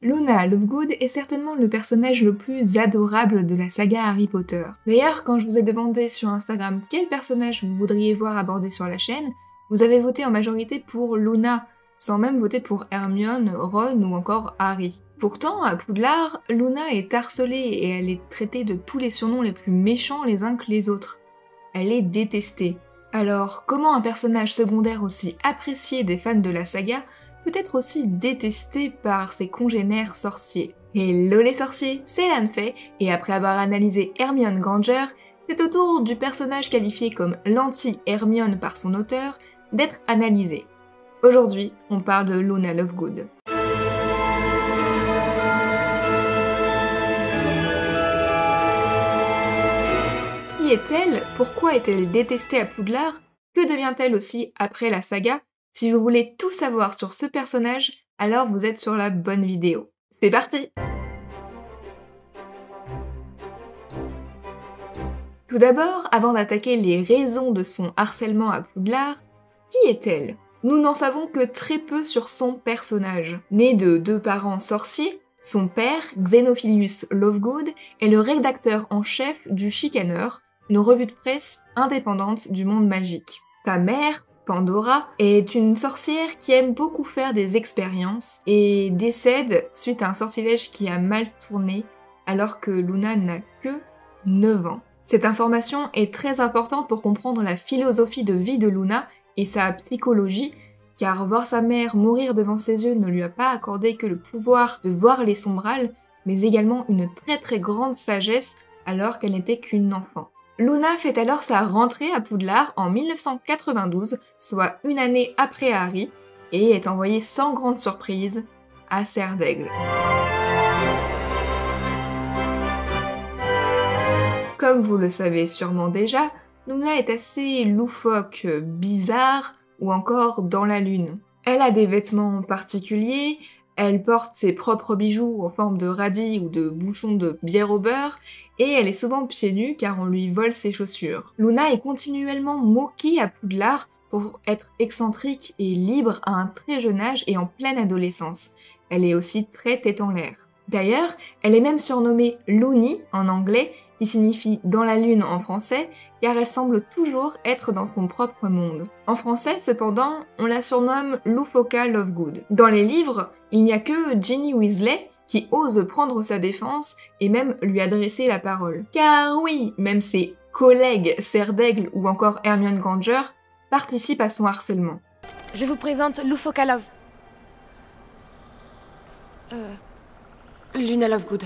Luna Lovegood est certainement le personnage le plus adorable de la saga Harry Potter. D'ailleurs, quand je vous ai demandé sur Instagram quel personnage vous voudriez voir abordé sur la chaîne, vous avez voté en majorité pour Luna, sans même voter pour Hermione, Ron ou encore Harry. Pourtant, à Poudlard, Luna est harcelée et elle est traitée de tous les surnoms les plus méchants les uns que les autres. Elle est détestée. Alors, comment un personnage secondaire aussi apprécié des fans de la saga peut être aussi détesté par ses congénères sorciers? Hello les sorciers, c'est Lan Fei, et après avoir analysé Hermione Granger, c'est au tour du personnage qualifié comme l'anti-Hermione par son auteur d'être analysé. Aujourd'hui, on parle de Luna Lovegood. Qui est-elle? Pourquoi est-elle détestée à Poudlard? Que devient-elle aussi après la saga? Si vous voulez tout savoir sur ce personnage, alors vous êtes sur la bonne vidéo. C'est parti! Tout d'abord, avant d'attaquer les raisons de son harcèlement à Poudlard, qui est-elle? Nous n'en savons que très peu sur son personnage. Née de 2 parents sorciers, son père, Xenophilius Lovegood, est le rédacteur en chef du Chicaneur, une revue de presse indépendante du monde magique. Sa mère, Pandora, est une sorcière qui aime beaucoup faire des expériences et décède suite à un sortilège qui a mal tourné alors que Luna n'a que 9 ans. Cette information est très importante pour comprendre la philosophie de vie de Luna et sa psychologie, car voir sa mère mourir devant ses yeux ne lui a pas accordé que le pouvoir de voir les sombrales, mais également une très grande sagesse alors qu'elle n'était qu'une enfant. Luna fait alors sa rentrée à Poudlard en 1992, soit une année après Harry, et est envoyée sans grande surprise à Serre d'Aigle. Comme vous le savez sûrement déjà, Luna est assez loufoque, bizarre ou encore dans la lune. Elle a des vêtements particuliers, elle porte ses propres bijoux en forme de radis ou de bouchons de bière au beurre, et elle est souvent pieds nus car on lui vole ses chaussures. Luna est continuellement moquée à Poudlard pour être excentrique et libre à un très jeune âge et en pleine adolescence. Elle est aussi très tête en l'air. D'ailleurs, elle est même surnommée Loony en anglais, qui signifie « dans la lune » en français, car elle semble toujours être dans son propre monde. En français, cependant, on la surnomme Loufoka Lovegood. Dans les livres, il n'y a que Ginny Weasley qui ose prendre sa défense et même lui adresser la parole. Car oui, même ses collègues Serre d'Aigle ou encore Hermione Granger participent à son harcèlement. Je vous présente Loufoka Love. Luna Lovegood.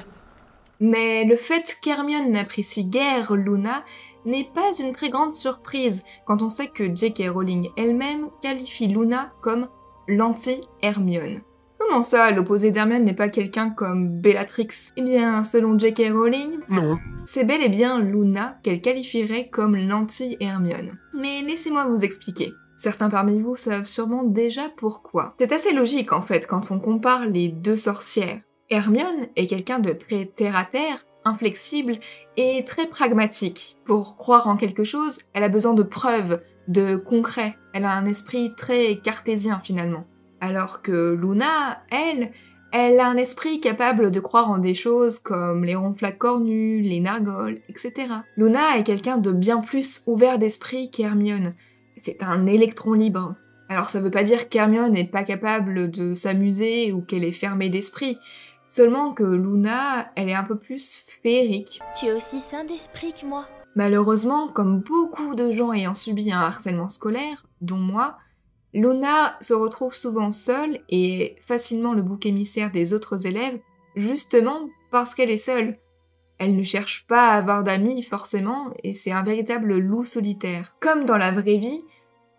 Mais le fait qu'Hermione n'apprécie guère Luna n'est pas une très grande surprise quand on sait que J.K. Rowling elle-même qualifie Luna comme l'anti-Hermione. Comment ça, l'opposé d'Hermione n'est pas quelqu'un comme Bellatrix? Eh bien, selon J.K. Rowling, non. C'est bel et bien Luna qu'elle qualifierait comme l'anti-Hermione. Mais laissez-moi vous expliquer. Certains parmi vous savent sûrement déjà pourquoi. C'est assez logique en fait quand on compare les deux sorcières. Hermione est quelqu'un de très terre-à-terre, inflexible et très pragmatique. Pour croire en quelque chose, elle a besoin de preuves, de concret. Elle a un esprit très cartésien finalement. Alors que Luna, elle a un esprit capable de croire en des choses comme les ronflaques cornues, les nargoles, etc. Luna est quelqu'un de bien plus ouvert d'esprit qu'Hermione. C'est un électron libre. Alors ça veut pas dire qu'Hermione n'est pas capable de s'amuser ou qu'elle est fermée d'esprit. Seulement que Luna, elle est un peu plus féerique. Tu es aussi sain d'esprit que moi. Malheureusement, comme beaucoup de gens ayant subi un harcèlement scolaire, dont moi, Luna se retrouve souvent seule et facilement le bouc émissaire des autres élèves, justement parce qu'elle est seule. Elle ne cherche pas à avoir d'amis forcément, et c'est un véritable loup solitaire. Comme dans la vraie vie,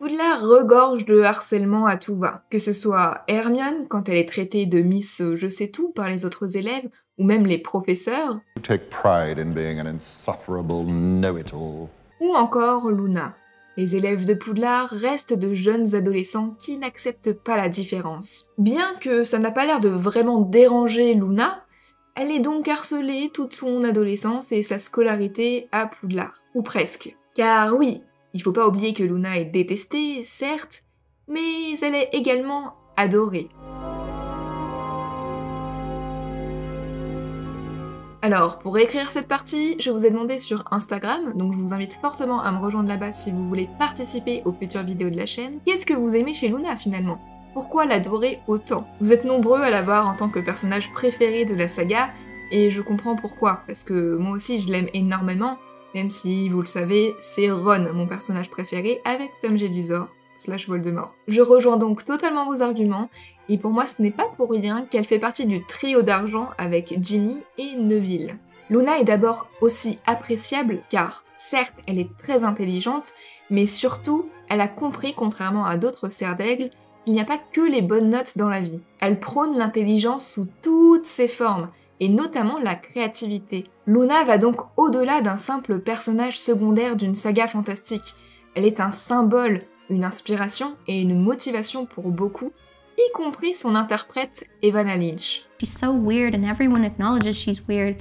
Poudlard regorge de harcèlement à tout va, que ce soit Hermione quand elle est traitée de Miss Je sais tout par les autres élèves, ou même les professeurs, ou encore Luna. Les élèves de Poudlard restent de jeunes adolescents qui n'acceptent pas la différence. Bien que ça n'a pas l'air de vraiment déranger Luna, elle est donc harcelée toute son adolescence et sa scolarité à Poudlard. Ou presque. Car oui, il faut pas oublier que Luna est détestée, certes, mais elle est également adorée. Alors, pour écrire cette partie, je vous ai demandé sur Instagram, donc je vous invite fortement à me rejoindre là-bas si vous voulez participer aux futures vidéos de la chaîne. Qu'est-ce que vous aimez chez Luna finalement? Pourquoi l'adorer autant? Vous êtes nombreux à la voir en tant que personnage préféré de la saga, et je comprends pourquoi, parce que moi aussi je l'aime énormément, même si, vous le savez, c'est Ron, mon personnage préféré, avec Tom Jedusor / Voldemort. Je rejoins donc totalement vos arguments, et pour moi ce n'est pas pour rien qu'elle fait partie du trio d'argent avec Ginny et Neville. Luna est d'abord aussi appréciable car, certes, elle est très intelligente, mais surtout, elle a compris, contrairement à d'autres serres d'aigle, qu'il n'y a pas que les bonnes notes dans la vie. Elle prône l'intelligence sous toutes ses formes, et notamment la créativité. Luna va donc au-delà d'un simple personnage secondaire d'une saga fantastique. Elle est un symbole, une inspiration et une motivation pour beaucoup, y compris son interprète Evanna Lynch. She's so weird and everyone acknowledges she's weird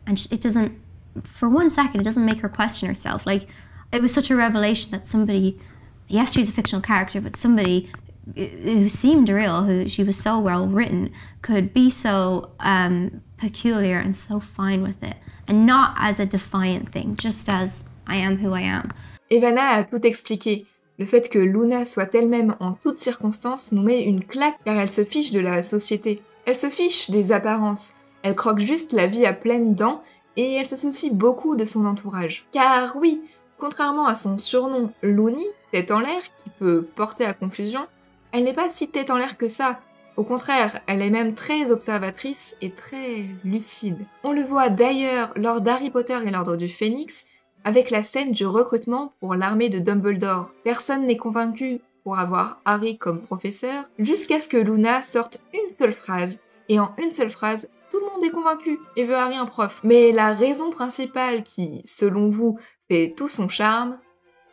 and it doesn't, for 1 second, it doesn't make her question herself. Like, it was such a revelation that somebody, yes, she's a fictional character, but somebody who seemed real, who she was so well written, could be so peculiar and so fine with it, and not as a defiant thing, just as I am who I am. Evanna a tout expliqué. Le fait que Luna soit elle-même en toutes circonstances nous met une claque car elle se fiche de la société. Elle se fiche des apparences. Elle croque juste la vie à pleines dents et elle se soucie beaucoup de son entourage. Car oui, contrairement à son surnom Loony, tête en l'air, qui peut porter à confusion, elle n'est pas si tête en l'air que ça. Au contraire, elle est même très observatrice et très lucide. On le voit d'ailleurs lors d'Harry Potter et l'Ordre du Phénix, avec la scène du recrutement pour l'armée de Dumbledore. Personne n'est convaincu pour avoir Harry comme professeur, jusqu'à ce que Luna sorte une seule phrase. Et en une seule phrase, tout le monde est convaincu et veut Harry en prof. Mais la raison principale qui, selon vous, fait tout son charme,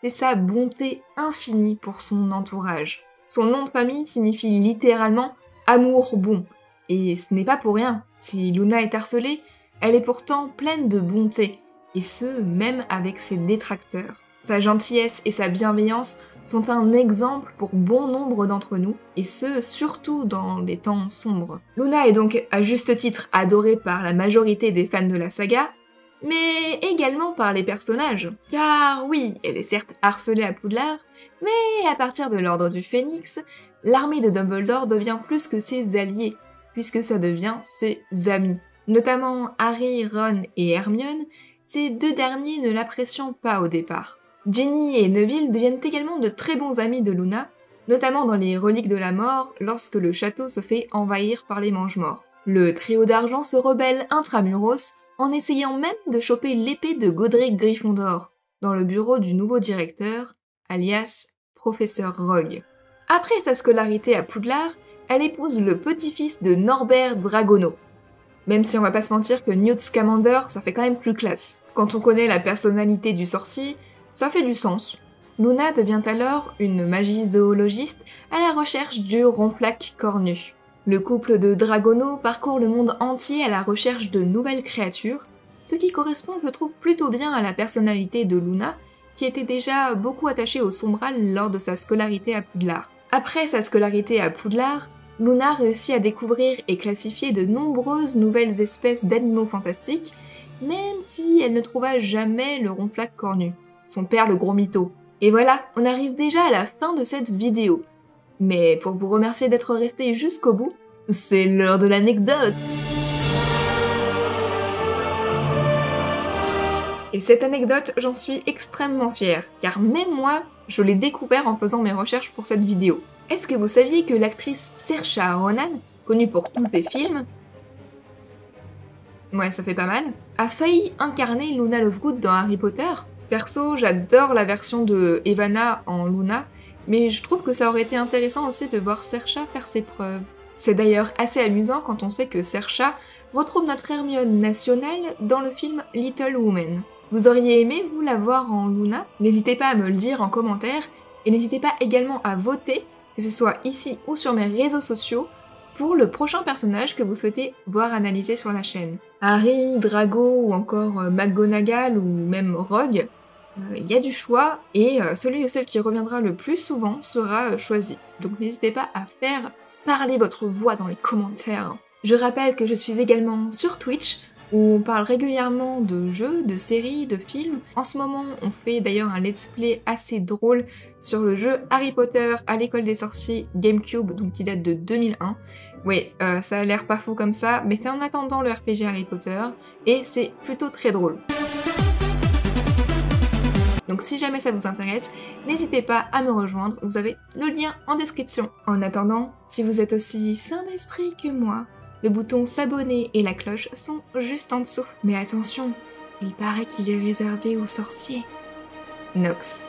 c'est sa bonté infinie pour son entourage. Son nom de famille signifie littéralement « amour bon ». Et ce n'est pas pour rien. Si Luna est harcelée, elle est pourtant pleine de bonté. Et ce, même avec ses détracteurs. Sa gentillesse et sa bienveillance sont un exemple pour bon nombre d'entre nous, et ce, surtout dans les temps sombres. Luna est donc à juste titre adorée par la majorité des fans de la saga, mais également par les personnages. Car oui, elle est certes harcelée à Poudlard, mais à partir de l'Ordre du Phénix, l'armée de Dumbledore devient plus que ses alliés, puisque ça devient ses amis. Notamment Harry, Ron et Hermione, ces deux derniers ne l'apprécient pas au départ. Ginny et Neville deviennent également de très bons amis de Luna, notamment dans les Reliques de la Mort, lorsque le château se fait envahir par les Mange-Morts. Le trio d'argent se rebelle intramuros, en essayant même de choper l'épée de Godric Gryffondor, dans le bureau du nouveau directeur, alias Professeur Rogue. Après sa scolarité à Poudlard, elle épouse le petit-fils de Norbert Dragono. Même si on va pas se mentir que Newt Scamander, ça fait quand même plus classe. Quand on connaît la personnalité du sorcier, ça fait du sens. Luna devient alors une magie-zoologiste à la recherche du ronflac cornu. Le couple de Dragono parcourt le monde entier à la recherche de nouvelles créatures, ce qui correspond, je trouve, plutôt bien à la personnalité de Luna, qui était déjà beaucoup attachée au Sombral lors de sa scolarité à Poudlard. Après sa scolarité à Poudlard, Luna réussit à découvrir et classifier de nombreuses nouvelles espèces d'animaux fantastiques, même si elle ne trouva jamais le ronflac cornu, son père le gros mytho. Et voilà, on arrive déjà à la fin de cette vidéo. Mais pour vous remercier d'être resté jusqu'au bout, c'est l'heure de l'anecdote! Et cette anecdote, j'en suis extrêmement fière, car même moi, je l'ai découvert en faisant mes recherches pour cette vidéo. Est-ce que vous saviez que l'actrice Saoirse Ronan, connue pour tous ses films, ouais, ça fait pas mal, a failli incarner Luna Lovegood dans Harry Potter? Perso, j'adore la version de Evanna en Luna, mais je trouve que ça aurait été intéressant aussi de voir Saoirse faire ses preuves. C'est d'ailleurs assez amusant quand on sait que Saoirse retrouve notre Hermione nationale dans le film Little Women. Vous auriez aimé, vous, la voir en Luna? N'hésitez pas à me le dire en commentaire, et n'hésitez pas également à voter, que ce soit ici ou sur mes réseaux sociaux, pour le prochain personnage que vous souhaitez voir analysé sur la chaîne. Harry, Drago ou encore McGonagall ou même Rogue, il y a du choix et celui ou celle qui reviendra le plus souvent sera choisi. Donc n'hésitez pas à faire parler votre voix dans les commentaires. Je rappelle que je suis également sur Twitch, où on parle régulièrement de jeux, de séries, de films. En ce moment, on fait d'ailleurs un let's play assez drôle sur le jeu Harry Potter à l'école des sorciers GameCube, donc qui date de 2001. Oui, ça a l'air pas fou comme ça, mais c'est en attendant le RPG Harry Potter, et c'est plutôt très drôle. Donc si jamais ça vous intéresse, n'hésitez pas à me rejoindre, vous avez le lien en description. En attendant, si vous êtes aussi sain d'esprit que moi, le bouton s'abonner et la cloche sont juste en dessous. Mais attention, il paraît qu'il est réservé aux sorciers. Nox.